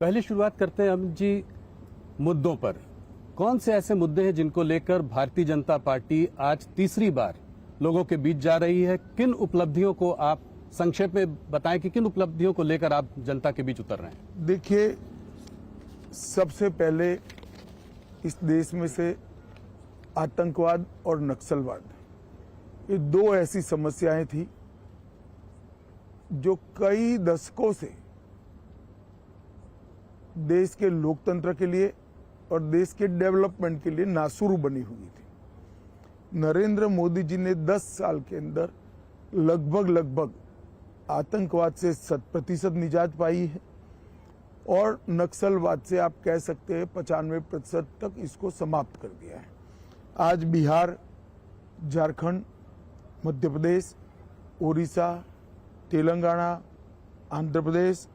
पहले शुरुआत करते हैं अमित जी मुद्दों पर। कौन से ऐसे मुद्दे हैं जिनको लेकर भारतीय जनता पार्टी आज तीसरी बार लोगों के बीच जा रही है? किन उपलब्धियों को आप संक्षेप में बताएं कि किन उपलब्धियों को लेकर आप जनता के बीच उतर रहे हैं? देखिए, सबसे पहले इस देश में से आतंकवाद और नक्सलवाद, ये दो ऐसी समस्याएं थी जो कई दशकों से देश के लोकतंत्र के लिए और देश के डेवलपमेंट के लिए नासुरू बनी हुई थी। नरेंद्र मोदी जी ने 10 साल के अंदर लगभग आतंकवाद से 100% निजात पाई है और नक्सलवाद से आप कह सकते हैं 95% तक इसको समाप्त कर दिया है। आज बिहार, झारखंड, मध्य प्रदेश, उड़ीसा, तेलंगाना, आंध्र प्रदेश,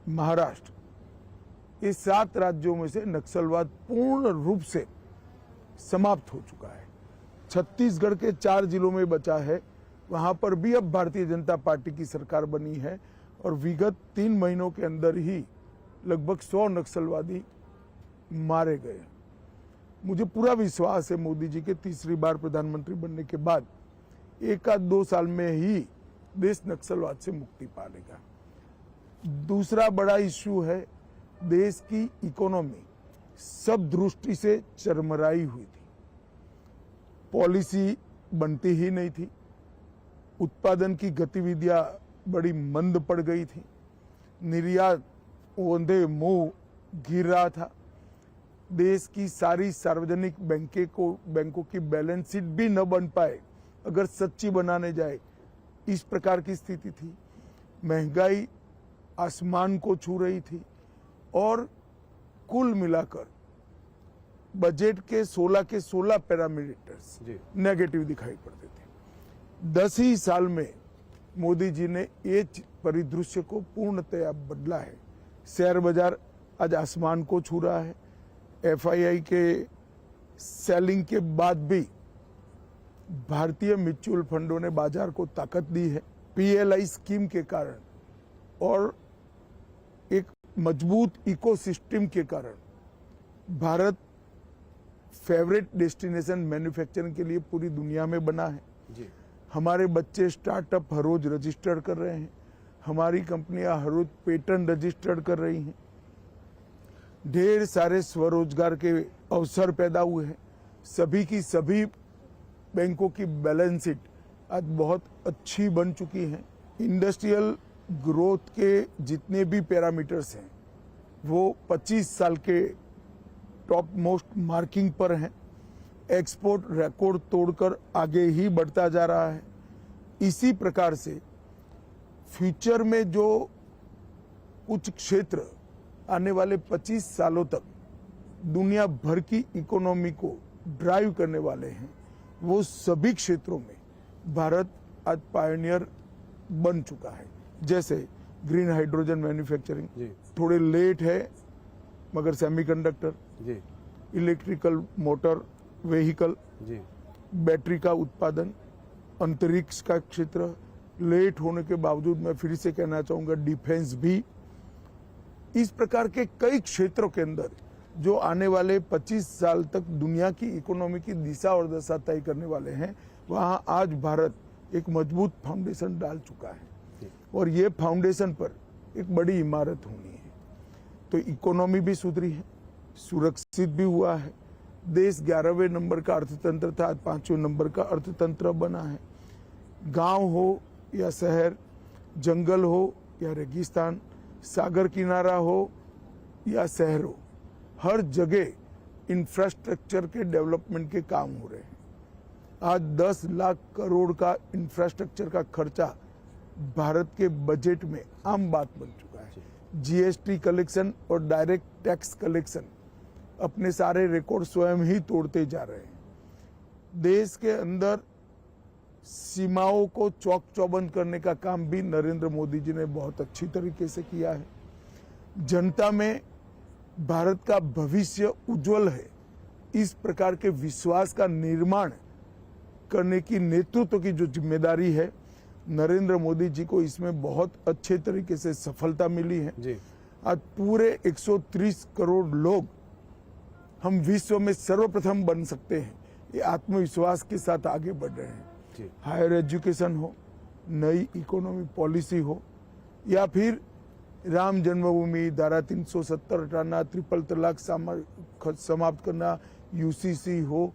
महाराष्ट्र, ये 7 राज्यों में से नक्सलवाद पूर्ण रूप से समाप्त हो चुका है। छत्तीसगढ़ के 4 जिलों में बचा है, वहां पर भी अब भारतीय जनता पार्टी की सरकार बनी है और विगत 3 महीनों के अंदर ही लगभग 100 नक्सलवादी मारे गए। मुझे पूरा विश्वास है मोदी जी के तीसरी बार प्रधानमंत्री बनने के बाद 1-2 साल में ही देश नक्सलवाद से मुक्ति पा लेगा। दूसरा बड़ा इश्यू है, देश की इकोनॉमी सब दृष्टि से चरमराई हुई थी। पॉलिसी बनती ही नहीं थी, उत्पादन की गतिविधियां बड़ी मंद पड़ गई थी, निर्यात ओंधे मुंह गिर रहा था, देश की सारी सार्वजनिक बैंकों की बैलेंस शीट भी न बन पाए अगर सच्ची बनाने जाए, इस प्रकार की स्थिति थी। महंगाई आसमान को छू रही थी और कुल मिलाकर बजट के 16 पैरामीटर्स नेगेटिव दिखाई पड़ते थे। 10 ही साल में मोदी जी ने ये परिदृश्य को पूर्णतया बदला है। शेयर बाजार आज आसमान को छू रहा है। एफआईआई के सेलिंग के बाद भी भारतीय म्यूचुअल फंडों ने बाजार को ताकत दी है। पीएलआई स्कीम के कारण और एक मजबूत इकोसिस्टम के कारण भारत फेवरेट डेस्टिनेशन मैन्युफैक्चरिंग के लिए पूरी दुनिया में बना है जी। हमारे बच्चे स्टार्टअप हर रोज रजिस्टर कर रहे हैं, हमारी कंपनियां हर रोज पेटेंट रजिस्टर्ड कर रही हैं, ढेर सारे स्वरोजगार के अवसर पैदा हुए हैं। सभी की सभी बैंकों की बैलेंस शीट आज बहुत अच्छी बन चुकी है। इंडस्ट्रियल ग्रोथ के जितने भी पैरामीटर्स हैं वो 25 साल के टॉप मोस्ट मार्किंग पर हैं। एक्सपोर्ट रिकॉर्ड तोड़कर आगे ही बढ़ता जा रहा है। इसी प्रकार से फ्यूचर में जो कुछ क्षेत्र आने वाले 25 सालों तक दुनिया भर की इकोनॉमी को ड्राइव करने वाले हैं, वो सभी क्षेत्रों में भारत आज पायनियर बन चुका है। जैसे ग्रीन हाइड्रोजन मैन्युफैक्चरिंग थोड़े लेट है, मगर semiconductor, electrical motor vehicle, battery का उत्पादन, अंतरिक्ष का क्षेत्र लेट होने के बावजूद मैं फिर से कहना चाहूंगा डिफेंस भी। इस प्रकार के कई क्षेत्रों के अंदर जो आने वाले 25 साल तक दुनिया की इकोनॉमी की दिशा और दशा तय करने वाले हैं, वहां आज भारत एक मजबूत फाउंडेशन डाल चुका है और ये फाउंडेशन पर एक बड़ी इमारत होनी है। तो इकोनॉमी भी सुधरी है, सुरक्षित भी हुआ है। देश 11वें नंबर का अर्थतंत्र था, आज 5वें नंबर का अर्थतंत्र बना है। गांव हो या शहर, जंगल हो या रेगिस्तान, सागर किनारा हो या शहर हो, हर जगह इंफ्रास्ट्रक्चर के डेवलपमेंट के काम हो रहे हैं। आज 10 लाख करोड़ का इंफ्रास्ट्रक्चर का खर्चा भारत के बजट में आम बात बन चुका है। जीएसटी कलेक्शन और डायरेक्ट टैक्स कलेक्शन अपने सारे रिकॉर्ड स्वयं ही तोड़ते जा रहे हैं। देश के अंदर सीमाओं को चौक चौबंद करने का काम भी नरेंद्र मोदी जी ने बहुत अच्छी तरीके से किया है। जनता में भारत का भविष्य उज्जवल है, इस प्रकार के विश्वास का निर्माण करने की नेतृत्व की जो जिम्मेदारी है, नरेंद्र मोदी जी को इसमें बहुत अच्छे तरीके से सफलता मिली है। आज पूरे 130 करोड़ लोग हम विश्व में सर्वप्रथम बन सकते हैं, ये आत्मविश्वास के साथ आगे बढ़ रहे हैं। जी। हायर एजुकेशन हो, नई इकोनॉमी पॉलिसी हो, या फिर राम जन्मभूमि, धारा 370 हटाना, ट्रिपल तलाक समाप्त करना, यूसीसी हो,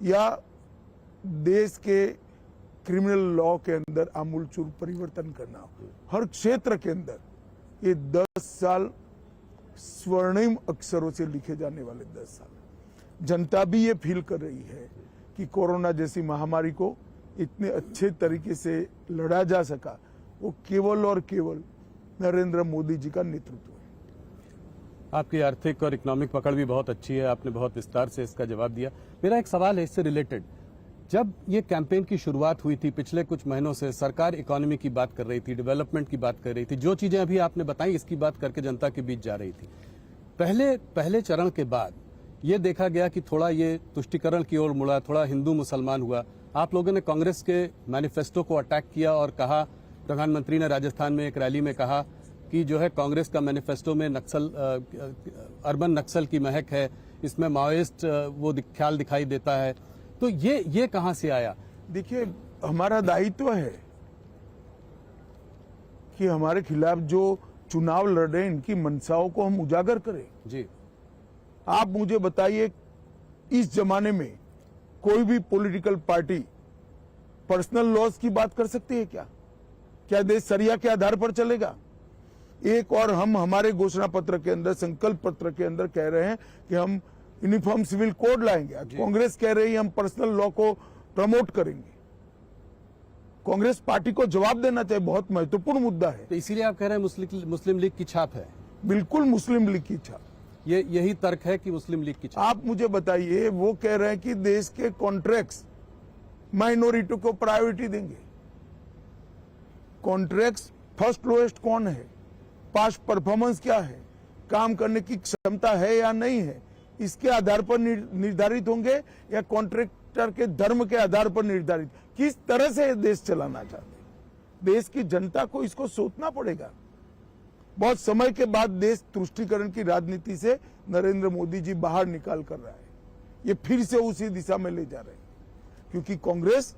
या देश के क्रिमिनल लॉ के अंदर आमूलचूल परिवर्तन करना हो, हर क्षेत्र के अंदर ये 10 साल स्वर्णिम अक्षरों से लिखे जाने वाले 10 साल। जनता भी ये फील कर रही है कि कोरोना जैसी महामारी को इतने अच्छे तरीके से लड़ा जा सका, वो केवल और केवल नरेंद्र मोदी जी का नेतृत्व है। आपकी आर्थिक और इकोनॉमिक पकड़ भी बहुत अच्छी है, आपने बहुत विस्तार से इसका जवाब दिया। मेरा एक सवाल है इससे रिलेटेड, जब ये कैंपेन की शुरुआत हुई थी पिछले कुछ महीनों से, सरकार इकोनॉमी की बात कर रही थी, डेवलपमेंट की बात कर रही थी, जो चीजें अभी आपने बताई इसकी बात करके जनता के बीच जा रही थी। पहले चरण के बाद ये देखा गया कि थोड़ा ये तुष्टीकरण की ओर मुड़ा, थोड़ा हिंदू मुसलमान हुआ। आप लोगों ने कांग्रेस के मैनिफेस्टो को अटैक किया और कहा, प्रधानमंत्री ने राजस्थान में एक रैली में कहा कि जो है कांग्रेस का मैनिफेस्टो में अर्बन नक्सल की महक है, इसमें माओइस्ट वो ख्याल दिखाई देता है। तो ये कहां से आया? देखिए, हमारा दायित्व है कि हमारे खिलाफ जो चुनाव लड़ रहे हैं इनकी मंशाओं को हम उजागर करें। जी। आप मुझे बताइए, इस जमाने में कोई भी पॉलिटिकल पार्टी पर्सनल लॉस की बात कर सकती है क्या? क्या देश सरिया के आधार पर चलेगा? एक और हम हमारे घोषणा पत्र के अंदर, संकल्प पत्र के अंदर कह रहे हैं कि हम यूनिफॉर्म सिविल कोड लाएंगे। कांग्रेस कह रही है हम पर्सनल लॉ को प्रमोट करेंगे। कांग्रेस पार्टी को जवाब देना चाहिए, बहुत महत्वपूर्ण मुद्दा है। तो इसीलिए आप कह रहे हैं मुस्लिम लीग की छाप है? बिल्कुल मुस्लिम लीग की छाप। यही तर्क है कि मुस्लिम लीग की छाप। आप मुझे बताइए, वो कह रहे हैं कि देश के कॉन्ट्रैक्ट्स माइनॉरिटी को प्रायोरिटी देंगे। कॉन्ट्रैक्ट्स फर्स्ट लोएस्ट कौन है, पास्ट परफॉर्मेंस क्या है, काम करने की क्षमता है या नहीं है, इसके आधार पर निर्धारित होंगे, या कॉन्ट्रैक्टर के धर्म के आधार पर निर्धारित? किस तरह से देश चलाना चाहते हैं? देश की जनता को इसको सोचना पड़ेगा। बहुत समय के बाद देश तुष्टीकरण की राजनीति से नरेंद्र मोदी जी बाहर निकाल कर रहा है, ये फिर से उसी दिशा में ले जा रहे हैं, क्योंकि कांग्रेस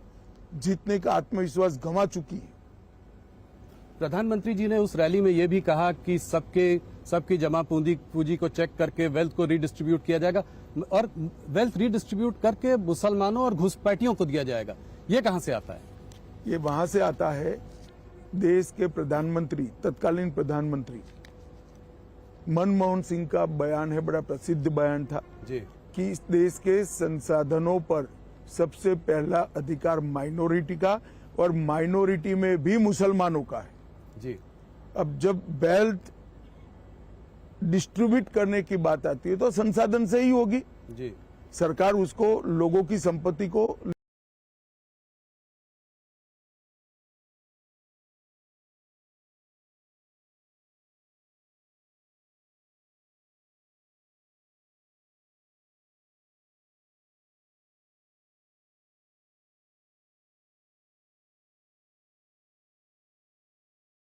जीतने का आत्मविश्वास गंवा चुकी है। प्रधानमंत्री जी ने उस रैली में यह भी कहा कि सबकी जमा पूंजी को चेक करके वेल्थ को रीडिस्ट्रीब्यूट किया जाएगा, और वेल्थ रीडिस्ट्रीब्यूट करके मुसलमानों और घुसपैठियों को दिया जाएगा। ये कहां से आता है? ये वहां से आता है, देश के प्रधानमंत्री, तत्कालीन प्रधानमंत्री मनमोहन सिंह का बयान है, बड़ा प्रसिद्ध बयान था जी, कि इस देश के संसाधनों पर सबसे पहला अधिकार माइनॉरिटी का, और माइनॉरिटी में भी मुसलमानों का है। जी। अब जब वेल्थ डिस्ट्रीब्यूट करने की बात आती है तो संसाधन से ही होगी। जी। सरकार उसको, लोगों की संपत्ति को